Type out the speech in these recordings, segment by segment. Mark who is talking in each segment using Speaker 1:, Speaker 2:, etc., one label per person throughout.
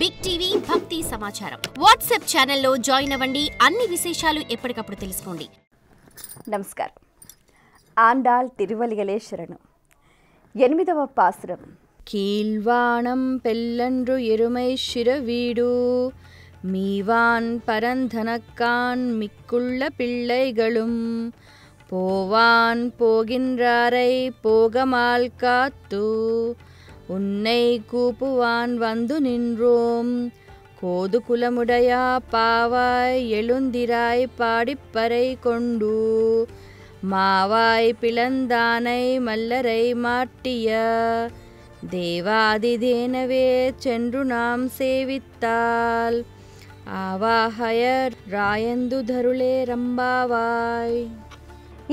Speaker 1: Big TV భక్తి సమాచారం WhatsApp ఛానల్లో జాయిన్ అవ్వండి. అన్ని విశేషాలు ఎప్పటికప్పుడు తెలుసుకోండి.
Speaker 2: నమస్కారం. ఆండాళ్ తిరువలిగలే శరణు. 8వ పాసురం.
Speaker 3: கீழ்வானம் பெல்லன்று எருமை சிறவீடு மீவான் பரந்தனக்கான் மிக்குள்ள பிள்ளைகளும் போவான் போகின்றாரை போகமால் காத்து உன்னை கூப்புவான் வந்து நின்றோம் கோது குலமுடையா பாவாய் எழுந்திராய் பாடிப்பறை கொண்டு மாவாய் பிளந்தானை மல்லரை மாட்டிய దేవాదిదేనవే చెండ్రు నాం సేవిత్తాల్ ఆవాహయ రాయందు ధరులే రంబావాయ్.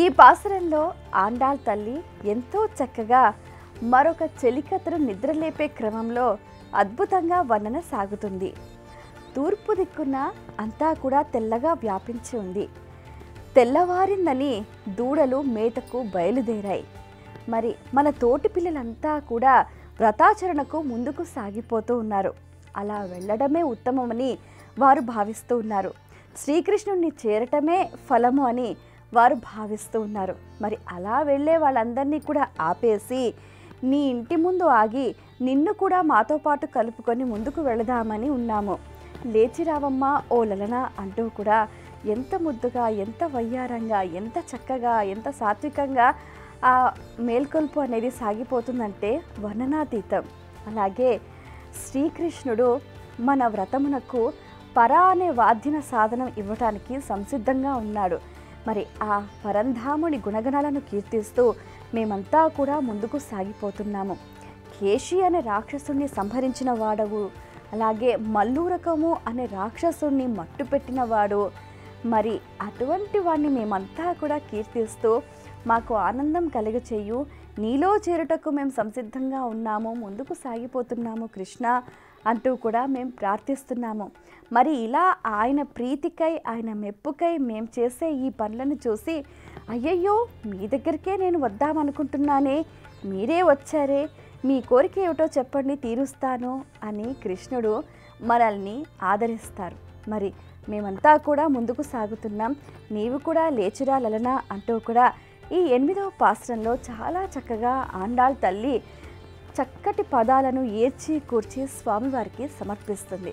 Speaker 2: ఈ పాసురంలో ఆండాళ్ తల్లి ఎంతో చక్కగా మరొక చెలికత్తను నిద్రలేపే క్రమంలో అద్భుతంగా వర్ణన సాగుతుంది. తూర్పు దిక్కున అంతా కూడా తెల్లగా వ్యాపించి ఉంది. తెల్లవారిందని దూడలు మేతకు బయలుదేరాయి. మరి మన తోటి పిల్లలంతా కూడా వ్రతాచరణకు ముందుకు సాగిపోతూ ఉన్నారు. అలా వెళ్ళడమే ఉత్తమమని వారు భావిస్తూ ఉన్నారు. శ్రీకృష్ణుడిని చేరటమే ఫలము అని వారు భావిస్తూ ఉన్నారు. మరి అలా వెళ్ళే వాళ్ళందరినీ కూడా ఆపేసి నీ ఇంటి ముందు ఆగి నిన్ను కూడా మాతో పాటు కలుపుకొని ముందుకు వెళదామని ఉన్నాము. లేచి రావమ్మా ఓ లలన అంటూ కూడా ఎంత ముద్దుగా, ఎంత వయ్యారంగా, ఎంత చక్కగా, ఎంత సాత్వికంగా ఆ మేల్కొల్పు అనేది సాగిపోతుందంటే వర్ణనాతీతం. అలాగే శ్రీకృష్ణుడు మన వ్రతమునకు పరా అనే వాద్యన సాధనం ఇవ్వటానికి సంసిద్ధంగా ఉన్నాడు. మరి ఆ పరంధాముని గుణగణాలను కీర్తిస్తూ మేమంతా కూడా ముందుకు సాగిపోతున్నాము. కేశి అనే రాక్షసుణ్ణి సంహరించిన వాడవు, అలాగే మల్లూరకము అనే రాక్షసుణ్ణి మట్టుపెట్టిన వాడు. మరి అటువంటి వాడిని మేమంతా కూడా కీర్తిస్తూ మాకు ఆనందం కలుగచేయు, నీలో చేరుటకు మేము సంసిద్ధంగా ఉన్నాము, ముందుకు సాగిపోతున్నాము కృష్ణ అంటూ కూడా మేము ప్రార్థిస్తున్నాము. మరి ఇలా ఆయన ప్రీతికై, ఆయన మెప్పుకై మేము చేసే ఈ పనులను చూసి అయ్యయ్యో మీ దగ్గరికే నేను వద్దామనుకుంటున్నానే, మీరే వచ్చారే, మీ కోరిక ఏమిటో చెప్పండి తీరుస్తాను అని కృష్ణుడు మనల్ని ఆదరిస్తారు. మరి మేమంతా కూడా ముందుకు సాగుతున్నాం, నీవు కూడా లేచిరా లలనా అంటూ కూడా ఈ 8వ పాసురంలో చాలా చక్కగా ఆండాళ్ తల్లి చక్కటి పదాలను ఏర్చి కూర్చి స్వామివారికి సమర్పిస్తుంది.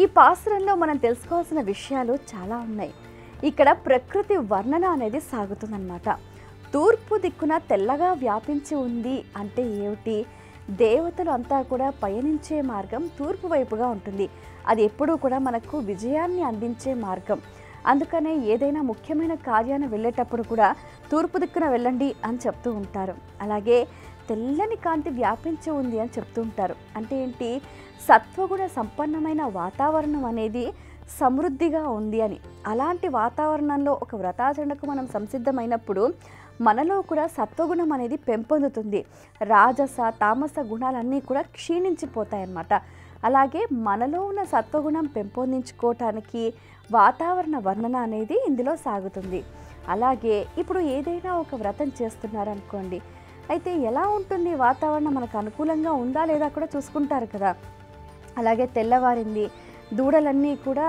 Speaker 2: ఈ పాసురంలో మనం తెలుసుకోవాల్సిన విషయాలు చాలా ఉన్నాయి. ఇక్కడ ప్రకృతి వర్ణన అనేది సాగుతుందన్నమాట. తూర్పు దిక్కున తెల్లగా వ్యాపించి ఉంది అంటే ఏమిటి? దేవతలు అంతా కూడా పయనించే మార్గం తూర్పు వైపుగా ఉంటుంది. అది ఎప్పుడూ కూడా మనకు విజయాన్ని అందించే మార్గం. అందుకనే ఏదైనా ముఖ్యమైన కార్యాన్ని వెళ్ళేటప్పుడు కూడా తూర్పు దిక్కున వెళ్ళండి అని చెప్తూ ఉంటారు. అలాగే తెల్లని కాంతి వ్యాపించి ఉంది అని చెప్తూ ఉంటారు. అంటే ఏంటి? సత్వగుణ సంపన్నమైన వాతావరణం అనేది సమృద్ధిగా ఉంది అని. అలాంటి వాతావరణంలో ఒక వ్రతాచరణకు మనం సంసిద్ధమైనప్పుడు మనలో కూడా సత్వగుణం అనేది పెంపొందుతుంది. రాజస తామస గుణాలన్నీ కూడా క్షీణించిపోతాయన్నమాట. అలాగే మనలో ఉన్న సత్వగుణం పెంపొందించుకోవటానికి వాతావరణ వర్ణన అనేది ఇందులో సాగుతుంది. అలాగే ఇప్పుడు ఏదైనా ఒక వ్రతం చేస్తున్నారనుకోండి, అయితే ఎలా ఉంటుంది వాతావరణం, మనకు అనుకూలంగా ఉందా లేదా కూడా చూసుకుంటారు కదా. అలాగే తెల్లవారింది, దూడలన్నీ కూడా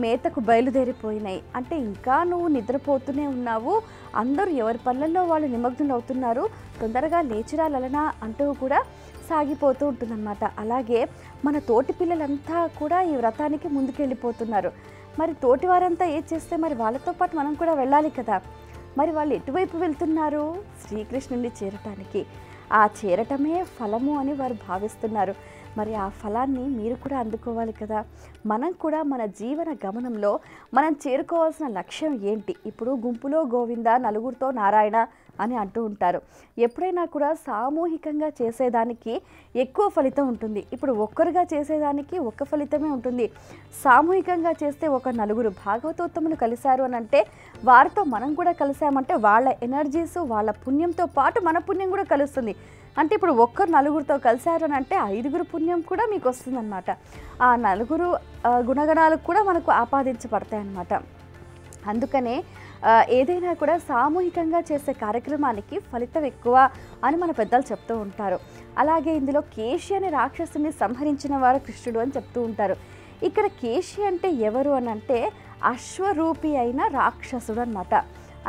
Speaker 2: మేతకు బయలుదేరిపోయినాయి అంటే ఇంకా నువ్వు నిద్రపోతూనే ఉన్నావు, అందరూ ఎవరి పనులలో వాళ్ళు నిమగ్నులు అవుతున్నారు, తొందరగా లేచిరా లలనా అంటూ కూడా సాగిపోతూ ఉంటుందన్నమాట. అలాగే మన తోటి పిల్లలంతా కూడా ఈ వ్రతానికి ముందుకెళ్ళిపోతున్నారు. మరి తోటి వారంతా ఏం చేస్తే మరి వాళ్ళతో పాటు మనం కూడా వెళ్ళాలి కదా. మరి వాళ్ళు ఎటువైపు వెళ్తున్నారు? శ్రీకృష్ణుడిని చేరటానికి. ఆ చేరటమే ఫలము అని వారు భావిస్తున్నారు. మరి ఆ ఫలాన్ని మీరు కూడా అందుకోవాలి కదా. మనం కూడా మన జీవన గమనంలో మనం చేరుకోవాల్సిన లక్ష్యం ఏంటి? ఇప్పుడు గుంపులో గోవింద, నలుగురితో నారాయణ అని అంటూ ఉంటారు. ఎప్పుడైనా కూడా సామూహికంగా చేసేదానికి ఎక్కువ ఫలితం ఉంటుంది. ఇప్పుడు ఒక్కరుగా చేసేదానికి ఒక్క ఫలితమే ఉంటుంది. సామూహికంగా చేస్తే ఒక నలుగురు భాగవతోత్తములు కలిశారు అని అంటే వారితో మనం కూడా కలిసామంటే వాళ్ళ ఎనర్జీస్, వాళ్ళ పుణ్యంతో పాటు మన పుణ్యం కూడా కలుస్తుంది. అంటే ఇప్పుడు ఒక్కరు నలుగురితో కలిశారు అని అంటే 5గురు పుణ్యం కూడా మీకు వస్తుందన్నమాట. ఆ నలుగురు గుణగణాలకు కూడా మనకు ఆపాదించబడతాయి అన్నమాట. అందుకనే ఏదైనా కూడా సామూహికంగా చేసే కార్యక్రమానికి ఫలితం ఎక్కువ అని మన పెద్దలు చెప్తూ ఉంటారు. అలాగే ఇందులో కేశి అనే రాక్షసుని సంహరించిన వాడు కృష్ణుడు అని చెప్తూ ఉంటారు. ఇక్కడ కేశి అంటే ఎవరు అని అంటే అశ్వరూపి అయిన రాక్షసుడు అన్నమాట.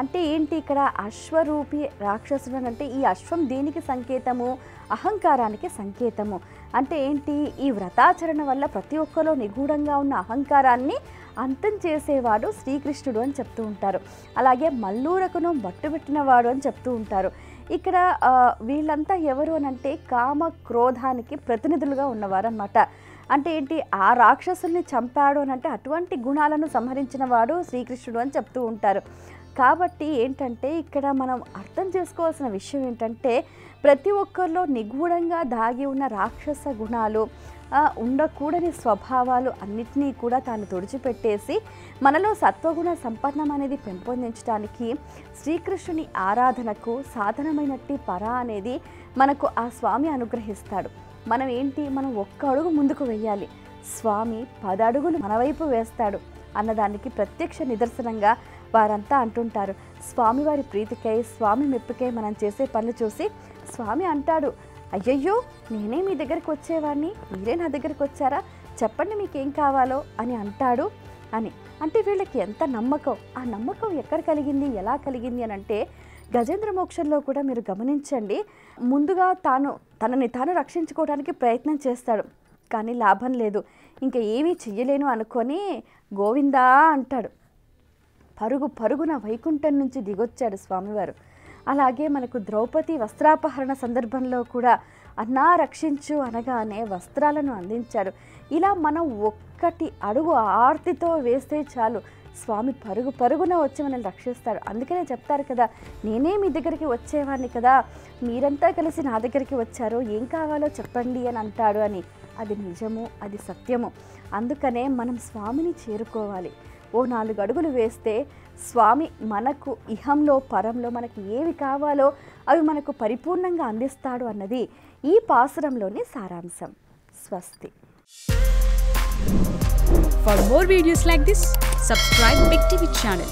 Speaker 2: అంటే ఏంటి ఇక్కడ అశ్వరూపి రాక్షసుడు అని అంటే ఈ అశ్వం దేనికి సంకేతము? అహంకారానికి సంకేతము. అంటే ఏంటి? ఈ వ్రతాచరణ వల్ల ప్రతి ఒక్కరిలో నిగూఢంగా ఉన్న అహంకారాన్ని అంతం చేసేవాడు శ్రీకృష్ణుడు అని చెప్తూ ఉంటారు. అలాగే మల్లూరకును బట్టుబెట్టినవాడు అని చెప్తూ ఉంటారు. ఇక్కడ వీళ్ళంతా ఎవరు అని అంటే కామ క్రోధానికి ప్రతినిధులుగా ఉన్నవారు అన్నమాట. అంటే ఏంటి? ఆ రాక్షసుల్ని చంపాడు అని అంటే అటువంటి గుణాలను సంహరించిన వాడు శ్రీకృష్ణుడు అని చెప్తూ ఉంటారు. కాబట్టి ఏంటంటే ఇక్కడ మనం అర్థం చేసుకోవాల్సిన విషయం ఏంటంటే ప్రతి ఒక్కరిలో నిగూఢంగా దాగి ఉన్న రాక్షస గుణాలు, ఉండకూడని స్వభావాలు అన్నిటినీ కూడా తాను తుడిచిపెట్టేసి మనలో సత్వగుణ సంపన్నం అనేది పెంపొందించడానికి శ్రీకృష్ణుని ఆరాధనకు సాధనమైనట్టి పర అనేది మనకు ఆ స్వామి అనుగ్రహిస్తాడు. మనం ఏంటి? మనం ఒక్క అడుగు ముందుకు వెయ్యాలి, స్వామి 10 అడుగులు మన వైపు వేస్తాడు అన్నదానికి ప్రత్యక్ష నిదర్శనంగా వారంతా అంటుంటారు. స్వామివారి ప్రీతికై, స్వామి మెప్పుకై మనం చేసే పనులు చూసి స్వామి అంటాడు, అయ్యయ్యో నేనే మీ దగ్గరికి వచ్చేవాడిని, మీరే నా దగ్గరికి వచ్చారా, చెప్పండి మీకేం కావాలో అని అంటాడు అని. అంటే వీళ్ళకి ఎంత నమ్మకం! ఆ నమ్మకం ఎక్కడ కలిగింది, ఎలా కలిగింది అని అంటే గజేంద్ర మోక్షంలో కూడా మీరు గమనించండి. ముందుగా తనని తాను రక్షించుకోవడానికి ప్రయత్నం చేస్తాడు, కానీ లాభం లేదు. ఇంకా ఏమీ చెయ్యలేను అనుకొని గోవిందా అంటాడు. పరుగున వైకుంఠం నుంచి దిగొచ్చాడు స్వామివారు. అలాగే మనకు ద్రౌపది వస్త్రాపహరణ సందర్భంలో కూడా అన్నా రక్షించు అనగానే వస్త్రాలను అందించాడు. ఇలా మనం ఒక్కటి అడుగు ఆర్తితో వేస్తే చాలు స్వామి పరుగున వచ్చి మనల్ని రక్షిస్తాడు. అందుకనే చెప్తారు కదా, నేనే మీ దగ్గరికి వచ్చేవాడిని కదా, మీరంతా కలిసి నా దగ్గరికి వచ్చారో, ఏం కావాలో చెప్పండి అని అంటాడు అని. అది నిజము, అది సత్యము. అందుకనే మనం స్వామిని చేరుకోవాలి. ఓ 4 అడుగులు వేస్తే స్వామి మనకు ఇహంలో పరంలో మనకి ఏవి కావాలో అవి మనకు పరిపూర్ణంగా అందిస్తాడు అన్నది ఈ పాసురంలోని సారాంశం. స్వస్తి.
Speaker 4: For more videos like this, subscribe Big TV channel.